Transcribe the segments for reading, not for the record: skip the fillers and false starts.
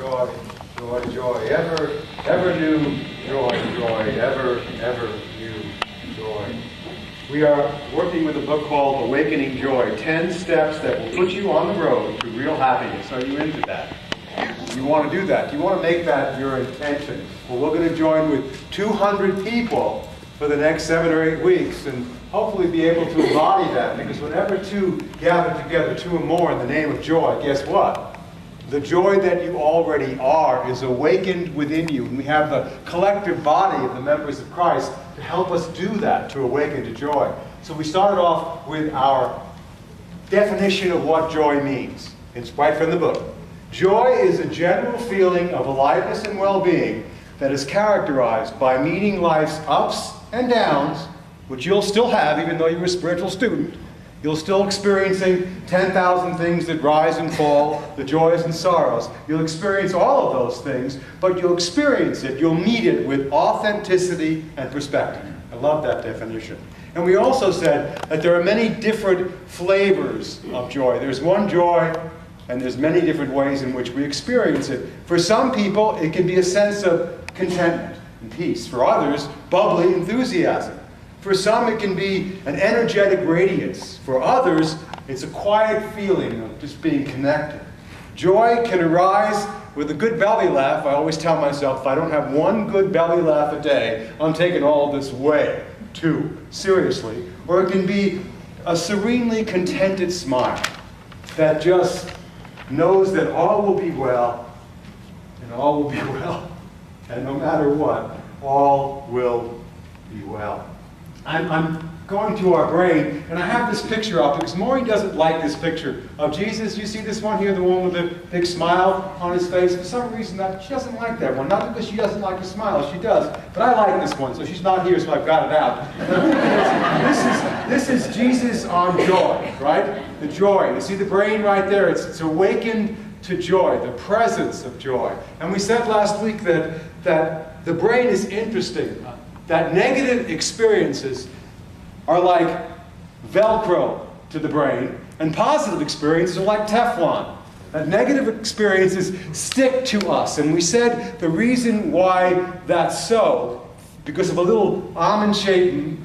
joy, joy, joy. Ever new joy, joy. Ever new joy. We are working with a book called Awakening Joy, 10 steps that will put you on the road to real happiness. Are you into that? You want to do that? You want to make that your intention? Well, we're going to join with 200 people for the next 7 or 8 weeks and hopefully be able to embody that, because whenever two gather together, 2 or more in the name of joy, guess what? The joy that you already are is awakened within you, and we have the collective body of the members of Christ to help us do that, to awaken to joy. So we started off with our definition of what joy means. It's right from the book. Joy is a general feeling of aliveness and well-being that is characterized by meeting life's ups and downs, which you'll still have even though you're a spiritual student. You'll still experiencing 10,000 things that rise and fall, the joys and sorrows. You'll experience all of those things, but you'll experience it, you'll meet it with authenticity and perspective. I love that definition. And we also said that there are many different flavors of joy. There's one joy, and there's many different ways in which we experience it. For some people, it can be a sense of contentment and peace. For others, bubbly enthusiasm. For some, it can be an energetic radiance. For others, it's a quiet feeling of just being connected. Joy can arise with a good belly laugh. I always tell myself, if I don't have one good belly laugh a day, I'm taking all this way too seriously. Or it can be a serenely contented smile that just knows that all will be well, and all will be well, and no matter what, all will be well. I'm going to our brain, and I have this picture up because Maureen doesn't like this picture of Jesus. You see this one here, the one with the big smile on his face? For some reason, she doesn't like that one. Not because she doesn't like the smile, she does. But I like this one, so she's not here, so I've got it out. This is Jesus on joy, right? The joy. You see the brain right there? It's awakened to joy, the presence of joy. And we said last week that the brain is interesting. That negative experiences are like Velcro to the brain, and positive experiences are like Teflon. That negative experiences stick to us. And we said the reason why that's so, because of a little almond-shaped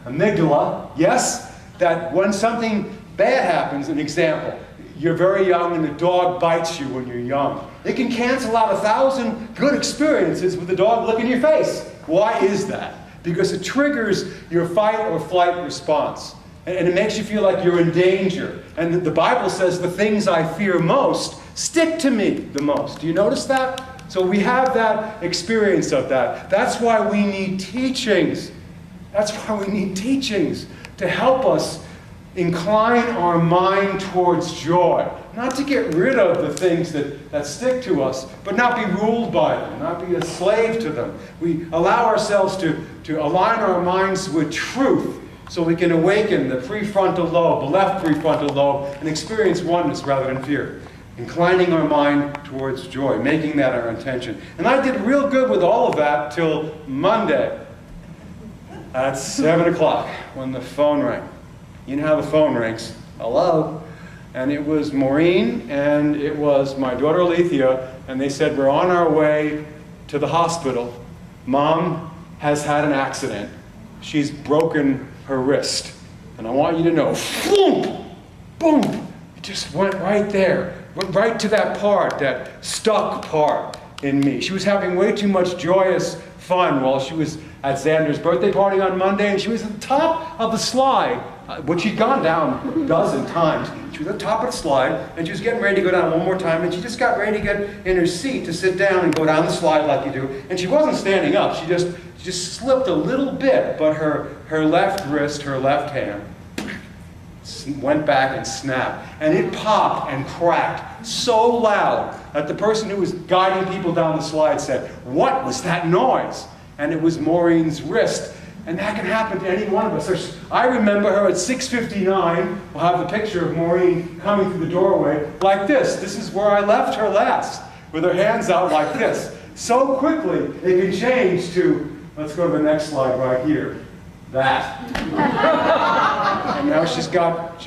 amygdala, yes, that when something bad happens, an example, you're very young and a dog bites you when you're young. It can cancel out 1,000 good experiences with the dog licking your face. Why is that? Because it triggers your fight or flight response. And it makes you feel like you're in danger. And the Bible says the things I fear most stick to me the most. Do you notice that? So we have that experience of that. That's why we need teachings. That's why we need teachings to help us incline our mind towards joy. Not to get rid of the things that stick to us, but not be ruled by them, not be a slave to them. We allow ourselves to align our minds with truth so we can awaken the prefrontal lobe, the left prefrontal lobe, and experience oneness rather than fear. Inclining our mind towards joy, making that our intention. And I did real good with all of that till Monday at 7 o'clock when the phone rang. You know how the phone rings. Hello? And it was Maureen, and it was my daughter Alethea, and they said, we're on our way to the hospital. Mom has had an accident. She's broken her wrist. And I want you to know, boom, boom, it just went right there. Went right to that part, that stuck part in me. She was having way too much joyous fun while she was at Xander's birthday party on Monday, and she was at the top of the slide, which she'd gone down a dozen times. She was at the top of the slide, and she was getting ready to go down one more time, and she just got ready to get in her seat to sit down and go down the slide like you do. And she wasn't standing up. She just slipped a little bit, but her left wrist, her left hand, went back and snapped. And it popped and cracked so loud that the person who was guiding people down the slide said, "What was that noise?" And it was Maureen's wrist. And that can happen to any one of us. I remember her at 6:59. We'll have the picture of Maureen coming through the doorway like this. This is where I left her last, with her hands out like this. So quickly, it can change to, let's go to the next slide right here. That. And now she's got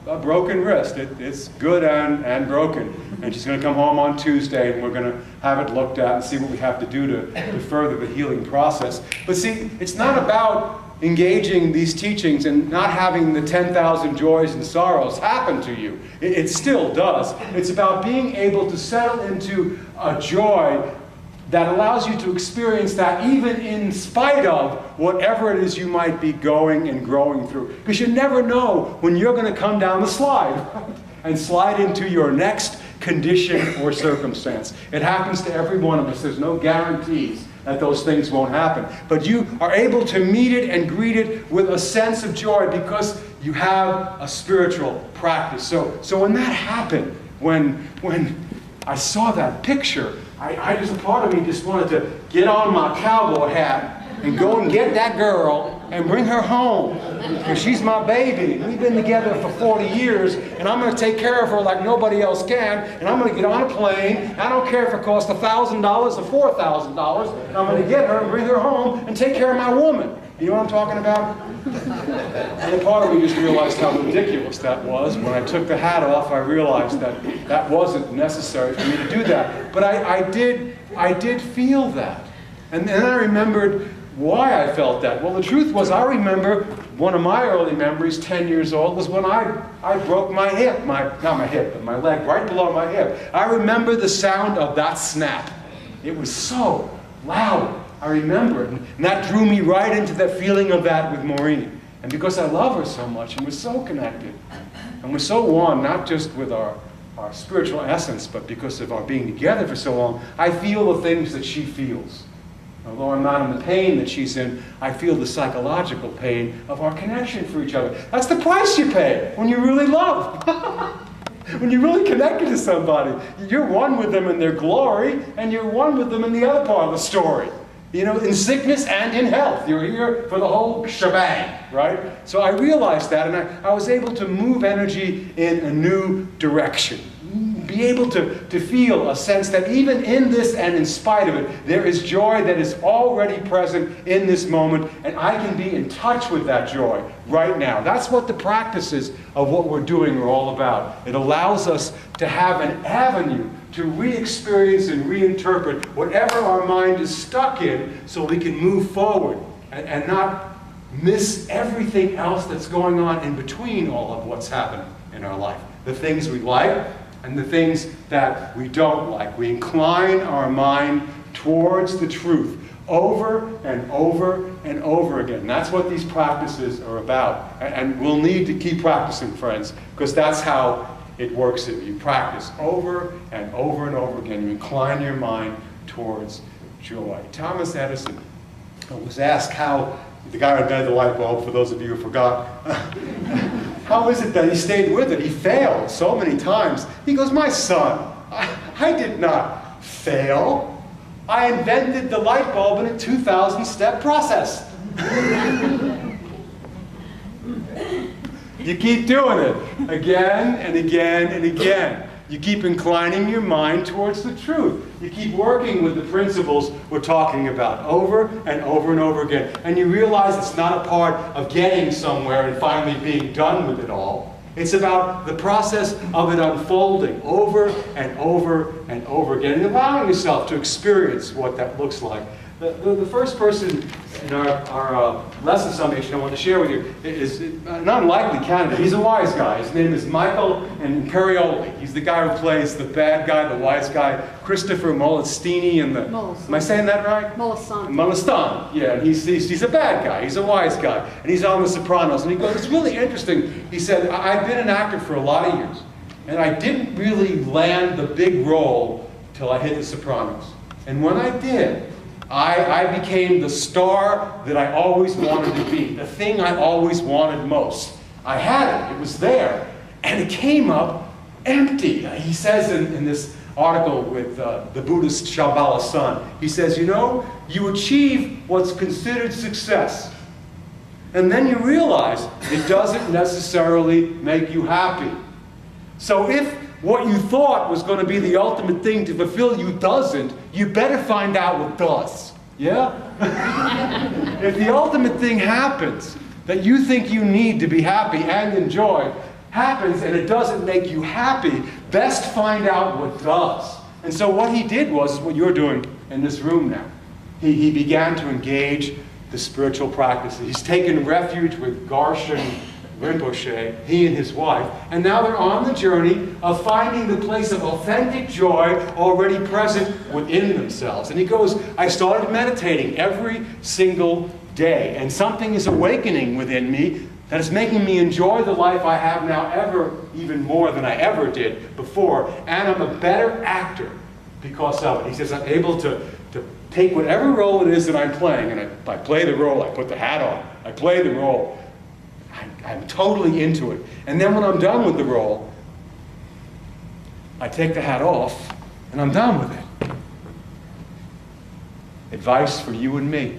a broken wrist. It's good and broken. And she's going to come home on Tuesday, and we're going to have it looked at and see what we have to do to further the healing process. But see, it's not about engaging these teachings and not having the 10,000 joys and sorrows happen to you. It still does. It's about being able to settle into a joy that allows you to experience that even in spite of whatever it is you might be going and growing through. Because you never know when you're going to come down the slide and slide into your next condition or circumstance. It happens to every one of us. There's no guarantees that those things won't happen. But you are able to meet it and greet it with a sense of joy because you have a spiritual practice. So when that happened, when I saw that picture, I just, part of me just wanted to get on my cowboy hat and go and get that girl and bring her home. Because she's my baby. We've been together for 40 years, and I'm going to take care of her like nobody else can, and I'm going to get on a plane. I don't care if it costs $1,000 or $4,000. I'm going to get her and bring her home and take care of my woman. You know what I'm talking about? And part of me just realized how ridiculous that was. When I took the hat off, I realized that that wasn't necessary for me to do that. But I did feel that. And then I remembered why I felt that. Well, the truth was, I remember one of my early memories, 10 years old, was when I broke my hip. Not my hip, but my leg right below my hip. I remember the sound of that snap. It was so loud. I remember it. And that drew me right into that feeling of that with Maureen. And because I love her so much, and we're so connected, and we're so one, not just with our spiritual essence, but because of our being together for so long, I feel the things that she feels. Although I'm not in the pain that she's in, I feel the psychological pain of our connection for each other. That's the price you pay when you really love. When you're really connected to somebody. You're one with them in their glory, and you're one with them in the other part of the story. You know, in sickness and in health. You're here for the whole shebang, right? So I realized that, and I was able to move energy in a new direction. Be able to feel a sense that even in this and in spite of it, there is joy that is already present in this moment, and I can be in touch with that joy right now. That's what the practices of what we're doing are all about. It allows us to have an avenue to re-experience and reinterpret whatever our mind is stuck in so we can move forward and not miss everything else that's going on in between all of what's happening in our life. The things we like and the things that we don't like. We incline our mind towards the truth over and over and over again. That's what these practices are about. And we'll need to keep practicing, friends, because that's how it works if you practice over and over and over again. You incline your mind towards joy. Thomas Edison was asked how, the guy who invented the light bulb, for those of you who forgot, how is it that he stayed with it? He failed so many times. He goes, my son, I did not fail. I invented the light bulb in a 2,000-step process. You keep doing it again and again and again. You keep inclining your mind towards the truth. You keep working with the principles we're talking about over and over and over again. And you realize it's not a part of getting somewhere and finally being done with it all. It's about the process of it unfolding over and over and over again, and allowing yourself to experience what that looks like. The first person in our lesson summation I want to share with you is an unlikely candidate. He's a wise guy. His name is Michael Imperioli. He's the guy who plays the bad guy, the wise guy, Christopher Molistini in the... Am I saying that right? Molistani. Yeah, and he's a bad guy. He's a wise guy. And he's on The Sopranos. And he goes, it's really interesting. He said, I've been an actor for a lot of years, and I didn't really land the big role till I hit The Sopranos. And when I did, I became the star that I always wanted to be, the thing I always wanted most. I had it. It was there. And it came up empty. He says in this article with the Buddhist Shambhala Sun, he says, you know, you achieve what's considered success. And then you realize it doesn't necessarily make you happy. So if what you thought was going to be the ultimate thing to fulfill you doesn't, you better find out what does. Yeah? If the ultimate thing happens that you think you need to be happy and enjoy, happens and it doesn't make you happy, best find out what does. And so what he did was what you're doing in this room now. He began to engage the spiritual practices. He's taken refuge with Garshan Rinpoche, he and his wife, and now they're on the journey of finding the place of authentic joy already present within themselves. And he goes, I started meditating every single day, and something is awakening within me that is making me enjoy the life I have now even more than I ever did before, and I'm a better actor because of it. He says, I'm able to take whatever role it is that I'm playing, and I play the role, I put the hat on, I play the role, I'm totally into it. And then when I'm done with the role, I take the hat off, and I'm done with it. Advice for you and me.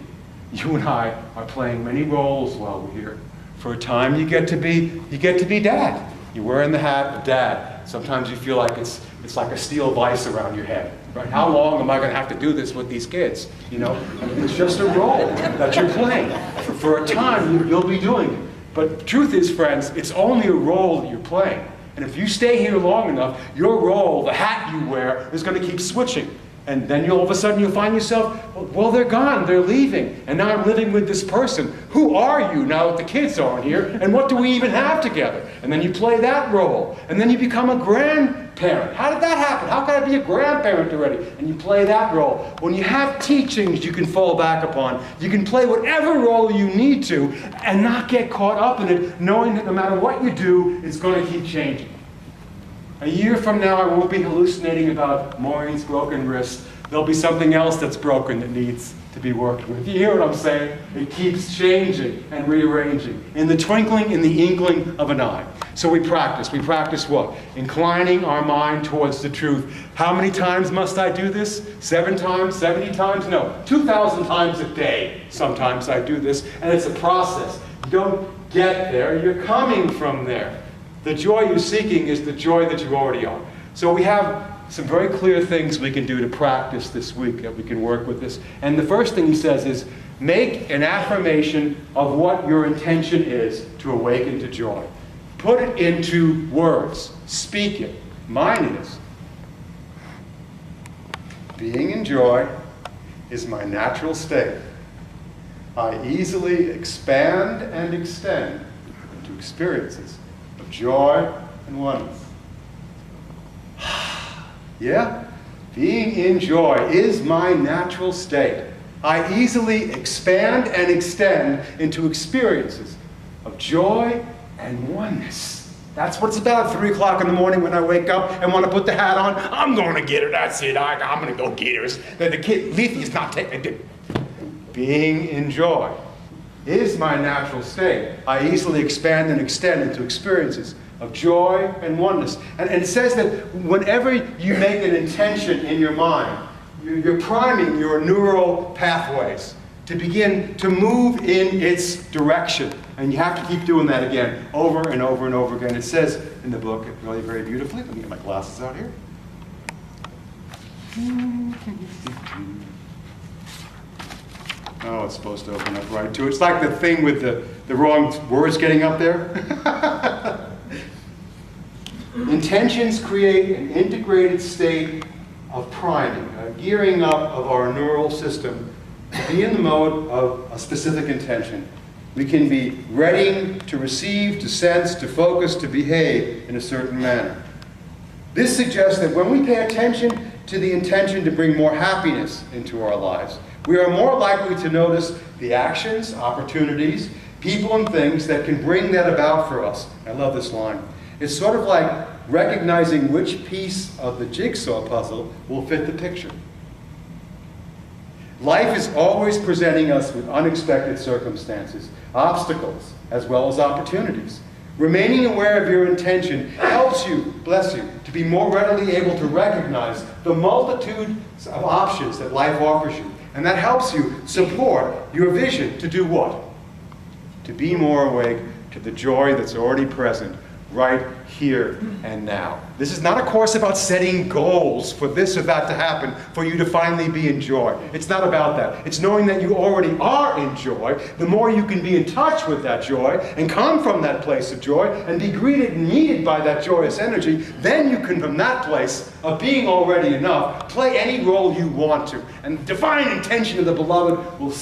You and I are playing many roles while we're here. For a time, you get to be dad. You're wearing the hat of dad. Sometimes you feel like it's like a steel vice around your head. Right? How long am I going to have to do this with these kids? You know, I mean, it's just a role that you're playing. For a time, you'll be doing it. But the truth is, friends, it's only a role that you're playing. And if you stay here long enough, your role, the hat you wear, is going to keep switching. And then all of a sudden you'll find yourself, well, they're gone, they're leaving. And now I'm living with this person. Who are you now that the kids aren't here? And what do we even have together? And then you play that role. And then you become a grandparent. How did that happen? How can I be a grandparent already? And you play that role. When you have teachings you can fall back upon, you can play whatever role you need to and not get caught up in it, knowing that no matter what you do, it's going to keep changing. A year from now, I won't be hallucinating about Maureen's broken wrist. There'll be something else that's broken that needs to be worked with. You hear what I'm saying? It keeps changing and rearranging in the twinkling, in the inkling of an eye. So we practice. We practice what? Inclining our mind towards the truth. How many times must I do this? 7 times? 70 times? No. 2,000 times a day. Sometimes I do this. And it's a process. You don't get there. You're coming from there. The joy you're seeking is the joy that you already are. So we have some very clear things we can do to practice this week that we can work with this. And the first thing he says is, make an affirmation of what your intention is to awaken to joy. Put it into words. Speak it. Mine is, being in joy is my natural state. I easily expand and extend into experiences of joy and oneness. Yeah? Being in joy is my natural state. I easily expand and extend into experiences of joy and oneness. That's what it's about at 3 o'clock in the morning when I wake up and want to put the hat on. I'm going to get her. That's it. I'm going to go get her. The kid, Levy, is not taking it. Being in joy is my natural state. I easily expand and extend into experiences of joy and oneness. And it says that whenever you make an intention in your mind, you're priming your neural pathways to begin to move in its direction. And you have to keep doing that again, over and over and over again. It says in the book, really very beautifully, let me get my glasses out here. Oh, it's supposed to open up right to it. It's like the thing with the wrong words getting up there. Intentions create an integrated state of priming, a gearing up of our neural system to be in the mode of a specific intention. We can be ready to receive, to sense, to focus, to behave in a certain manner. This suggests that when we pay attention to the intention to bring more happiness into our lives, we are more likely to notice the actions, opportunities, people, and things that can bring that about for us. I love this line. It's sort of like recognizing which piece of the jigsaw puzzle will fit the picture. Life is always presenting us with unexpected circumstances, obstacles, as well as opportunities. Remaining aware of your intention helps you, bless you, to be more readily able to recognize the multitude of options that life offers you. And that helps you support your vision to do what? To be more awake to the joy that's already present right here and now. This is not a course about setting goals for this or that to happen, for you to finally be in joy. It's not about that. It's knowing that you already are in joy. The more you can be in touch with that joy and come from that place of joy and be greeted and needed by that joyous energy, then you can, from that place of being already enough, play any role you want to. And the divine intention of the beloved will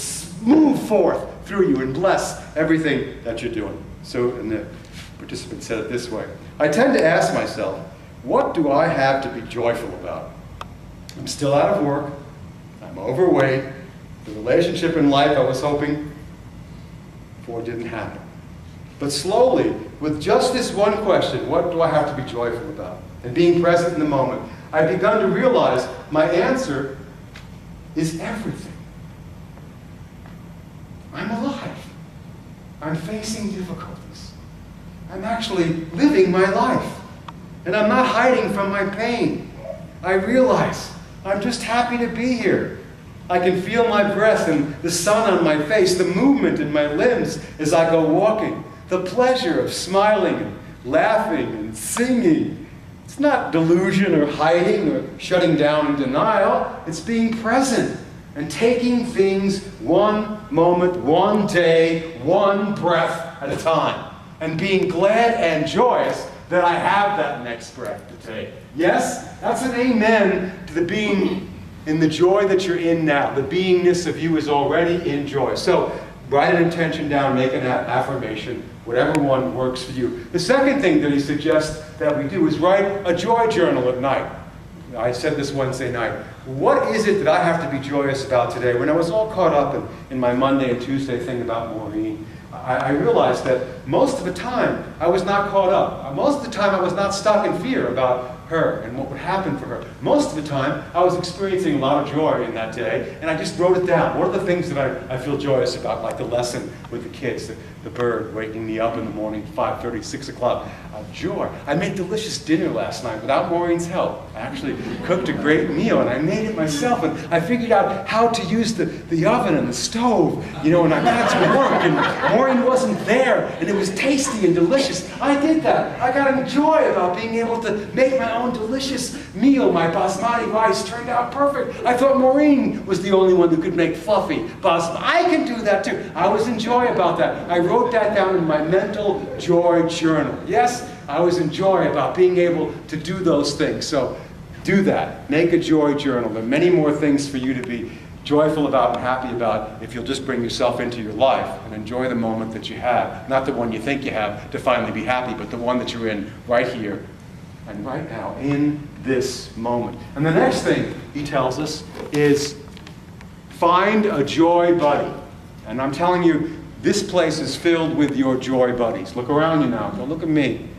move forth through you and bless everything that you're doing. So, and the participant said it this way: I tend to ask myself, what do I have to be joyful about? I'm still out of work, I'm overweight, the relationship in life I was hoping for didn't happen. But slowly, with just this one question, what do I have to be joyful about? And being present in the moment, I've begun to realize my answer is everything. I'm alive. I'm facing difficulties. I'm actually living my life. And I'm not hiding from my pain. I realize I'm just happy to be here. I can feel my breath and the sun on my face, the movement in my limbs as I go walking, the pleasure of smiling and laughing and singing. It's not delusion or hiding or shutting down in denial. It's being present and taking things one moment, one day, one breath at a time. And being glad and joyous that I have that next breath to take. Yes, that's an amen to the being in the joy that you're in now. The beingness of you is already in joy. So write an intention down, make an affirmation, whatever one works for you. The second thing that he suggests that we do is write a joy journal at night. I said this Wednesday night. What is it that I have to be joyous about today? When I was all caught up in my Monday and Tuesday thing about Maureen, I realized that most of the time I was not caught up. Most of the time I was not stuck in fear about her and what would happen for her. Most of the time I was experiencing a lot of joy in that day, and I just wrote it down. What are the things that I feel joyous about, like the lesson with the kids, the bird waking me up in the morning, 5:30, 6 o'clock. Joy. I made delicious dinner last night without Maureen's help. I actually cooked a great meal, and I made it myself, and I figured out how to use the oven and the stove, you know, and I got it to work, and Maureen wasn't there, and it was tasty and delicious. I did that. I got a joy about being able to make my own delicious meal. My basmati rice turned out perfect. I thought Maureen was the only one who could make fluffy basmati. I can do that too. I was in joy about that. I wrote that down in my mental joy journal. Yes, I was in joy about being able to do those things. So do that. Make a joy journal. There are many more things for you to be joyful about and happy about if you'll just bring yourself into your life and enjoy the moment that you have. Not the one you think you have to finally be happy, but the one that you're in right here and right now, in this moment. And the next thing he tells us is find a joy buddy. And I'm telling you, this place is filled with your joy buddies. Look around you now. Don't look at me.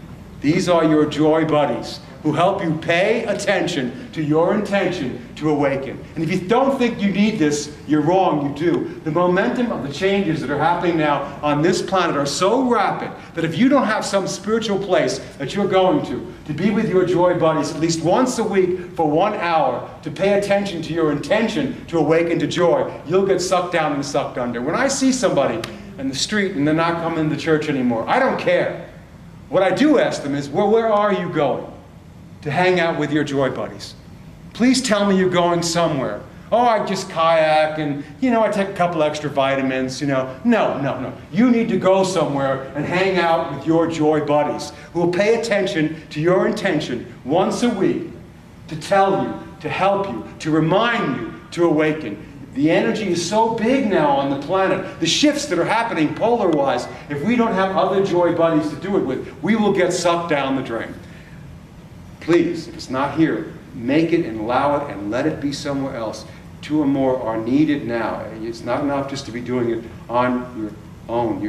These are your joy buddies who help you pay attention to your intention to awaken. And if you don't think you need this, you're wrong, you do. The momentum of the changes that are happening now on this planet are so rapid that if you don't have some spiritual place that you're going to be with your joy buddies at least once a week for 1 hour, to pay attention to your intention to awaken to joy, you'll get sucked down and sucked under. When I see somebody in the street and they're not coming to church anymore, I don't care. What I do ask them is, well, where are you going to hang out with your joy buddies? Please tell me you're going somewhere. Oh, I just kayak and, you know, I take a couple extra vitamins, you know. No. You need to go somewhere and hang out with your joy buddies who will pay attention to your intention once a week to tell you, to help you, to remind you to awaken. The energy is so big now on the planet. The shifts that are happening polar-wise, if we don't have other joy buddies to do it with, we will get sucked down the drain. Please, if it's not here, make it and allow it and let it be somewhere else. 2 or more are needed now. It's not enough just to be doing it on your own.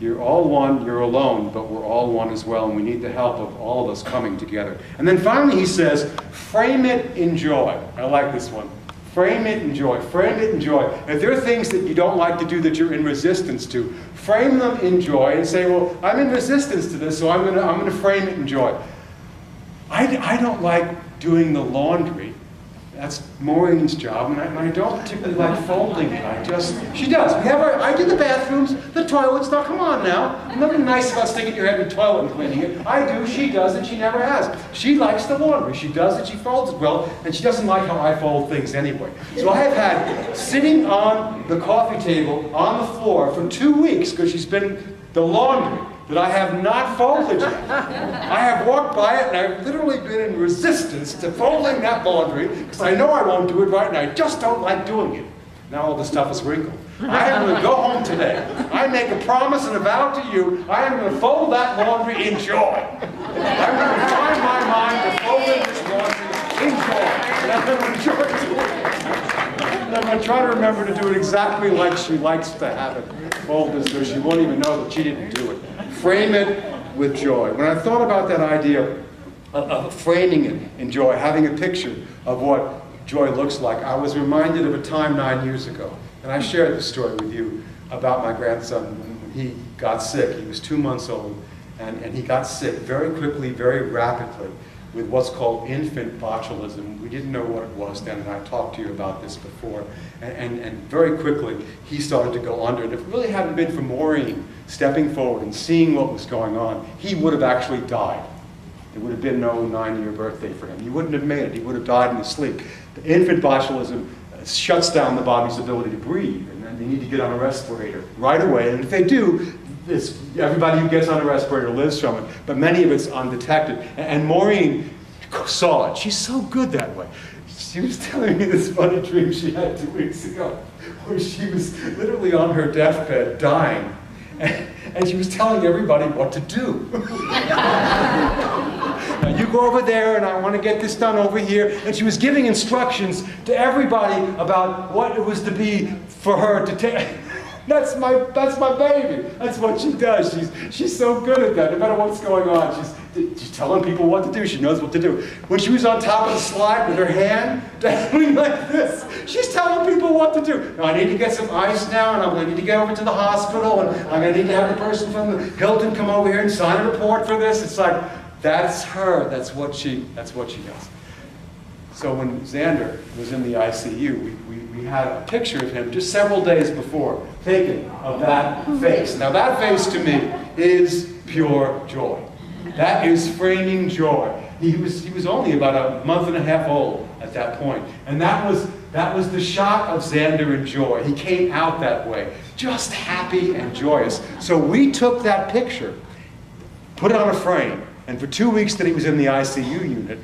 You're all one, you're alone, but we're all one as well, and we need the help of all of us coming together. And then finally he says, frame it in joy. I like this one. Frame it in joy. Frame it in joy. If there are things that you don't like to do that you're in resistance to, frame them in joy and say, well, I'm in resistance to this, so I'm going to frame it in joy. I don't like doing the laundry. That's Maureen's job, and I don't particularly like folding it. She does. I do the bathrooms, the toilets. Now, come on now. Nothing nice about sticking your head in the toilet and cleaning it. I do, she does, and she never has. She likes the laundry. She does it, she folds it well, and she doesn't like how I fold things anyway. So I have had sitting on the coffee table on the floor for 2 weeks, because she's been the laundry, that I have not folded yet. I have walked by it and I've literally been in resistance to folding that laundry because I know I won't do it right and I just don't like doing it. Now all the stuff is wrinkled. I am going to go home today. I make a promise and a vow to you, I am going to fold that laundry in joy. I'm going to find my mind to folding this laundry in joy. And I'm going to enjoy doing it. And I'm going to try to remember to do it exactly like she likes to have it folded so she won't even know that she didn't do it. Frame it with joy. When I thought about that idea of framing it in joy, having a picture of what joy looks like, I was reminded of a time 9 years ago. And I shared this story with you about my grandson when he got sick. He was 2 months old, and he got sick very quickly, very rapidly, with what's called infant botulism. We didn't know what it was then, and I talked to you about this before. And very quickly, he started to go under. And if it really hadn't been for Maureen stepping forward and seeing what was going on, he would have actually died. There would have been no 9-year birthday for him. He wouldn't have made it. He would have died in his sleep. The infant botulism shuts down the body's ability to breathe, and then they need to get on a respirator right away. And if they do, everybody who gets on a respirator lives from it, but many of it's undetected. And Maureen saw it. She's so good that way. She was telling me this funny dream she had 2 weeks ago, where she was literally on her deathbed dying, and she was telling everybody what to do. Now, you go over there, and I want to get this done over here. And she was giving instructions to everybody about what it was to be for her to take. That's my baby. That's what she does. She's so good at that. No matter what's going on, she's telling people what to do. She knows what to do. When she was on top of the slide with her hand dangling like this, she's telling people what to do. Now, I need to get some ice now, and I'm going to need to get over to the hospital, and I'm going to need to have the person from the Hilton come over here and sign a report for this. It's like, that's her. That's what she does. So when Xander was in the ICU, we had a picture of him just several days before, taken of that face. Now that face to me is pure joy. That is framing joy. He was only about a month and a half old at that point. And that was the shot of Xander in joy. He came out that way, just happy and joyous. So we took that picture, put it on a frame, and for 2 weeks that he was in the ICU unit,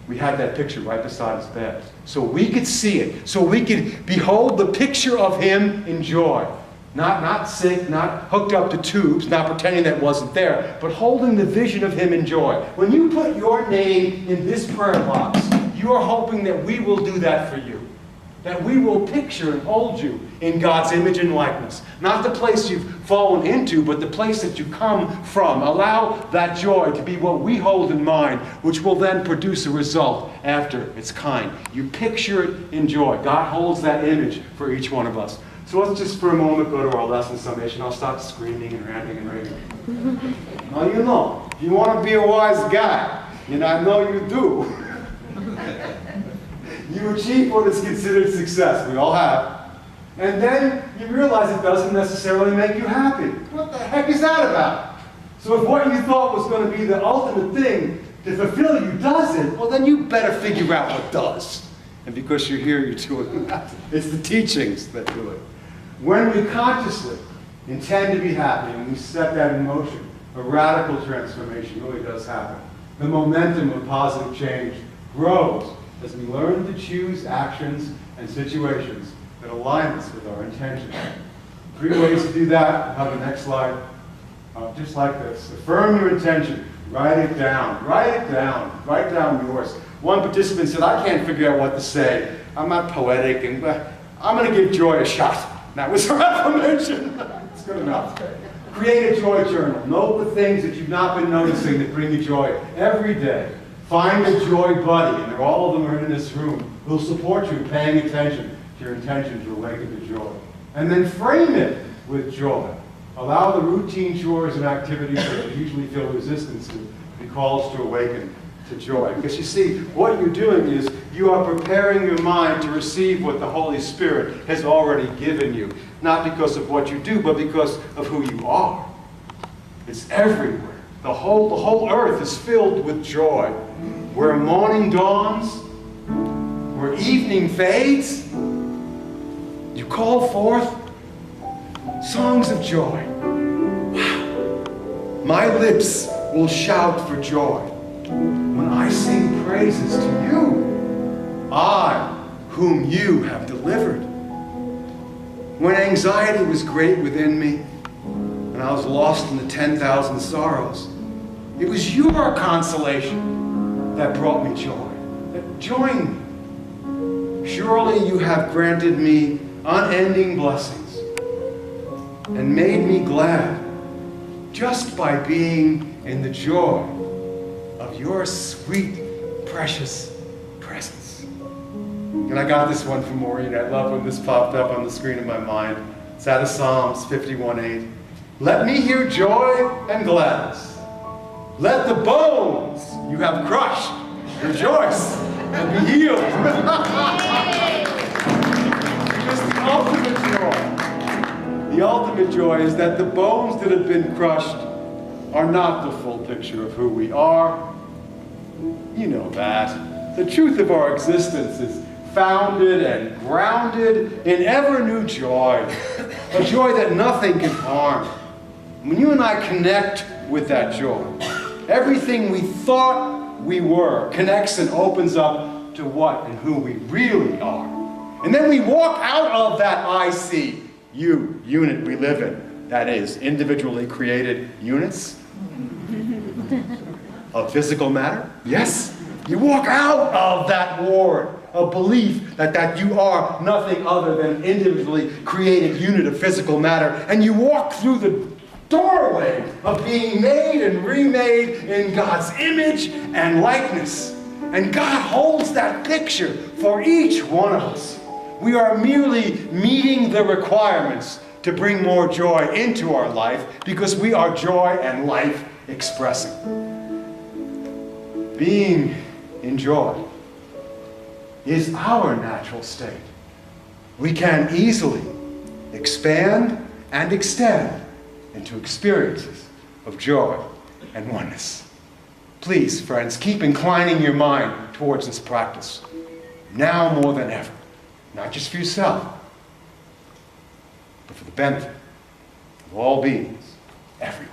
we had that picture right beside his bed. So we could see it. So we could behold the picture of him in joy. Not sick, not hooked up to tubes, not pretending that wasn't there, but holding the vision of him in joy. When you put your name in this prayer box, you are hoping that we will do that for you. That we will picture and hold you in God's image and likeness. Not the place you've fallen into, but the place that you come from. Allow that joy to be what we hold in mind, which will then produce a result after its kind. You picture it in joy. God holds that image for each one of us. So let's just for a moment go to our lesson summation. I'll stop screaming and ranting and raving. Now you know, if you want to be a wise guy, and I know you do, you achieve what is considered success. We all have. And then you realize it doesn't necessarily make you happy. What the heck is that about? So if what you thought was going to be the ultimate thing to fulfill you doesn't, well then you better figure out what does. And because you're here, you're doing that. It's the teachings that do it. When we consciously intend to be happy and we set that in motion, a radical transformation really does happen. The momentum of positive change grows as we learn to choose actions and situations that align us with our intentions. 3 ways to do that. I'll have the next slide. Just like this. Affirm your intention. Write it down. Write it down. Write down yours. One participant said, I can't figure out what to say. I'm not poetic, and I'm going to give joy a shot. That was her affirmation. It's good enough. Create a joy journal. Note the things that you've not been noticing that bring you joy every day. Find a joy buddy, and all of them are in this room, who will support you in paying attention to your intention to awaken to joy. And then frame it with joy. Allow the routine chores and activities that you usually feel resistance to be calls to awaken to joy. Because you see, what you're doing is you are preparing your mind to receive what the Holy Spirit has already given you. Not because of what you do, but because of who you are. It's everywhere. The whole earth is filled with joy. Where morning dawns, where evening fades, you call forth songs of joy. Wow. My lips will shout for joy when I sing praises to you, I whom you have delivered. When anxiety was great within me, and I was lost in the 10,000 sorrows, it was your consolation that brought me joy, that joined me. Surely you have granted me unending blessings and made me glad just by being in the joy of your sweet, precious presence. And I got this one from Maureen. I love when this popped up on the screen in my mind. It's out of Psalms 51:8. Let me hear joy and gladness. Let the bones you have crushed rejoice and be healed. Because the ultimate joy is that the bones that have been crushed are not the full picture of who we are. You know that. The truth of our existence is founded and grounded in ever new joy. A joy that nothing can harm. When you and I connect with that joy, everything we thought we were connects and opens up to what and who we really are. And then we walk out of that I see you unit we live in. That is, individually created units of physical matter. Yes? You walk out of that ward of belief that you are nothing other than an individually created unit of physical matter, and you walk through the doorway of being made and remade in God's image and likeness. And God holds that picture for each one of us. We are merely meeting the requirements to bring more joy into our life because we are joy and life expressing. Being in joy is our natural state. We can easily expand and extend into experiences of joy and oneness. Please, friends, keep inclining your mind towards this practice, now more than ever, not just for yourself, but for the benefit of all beings everywhere.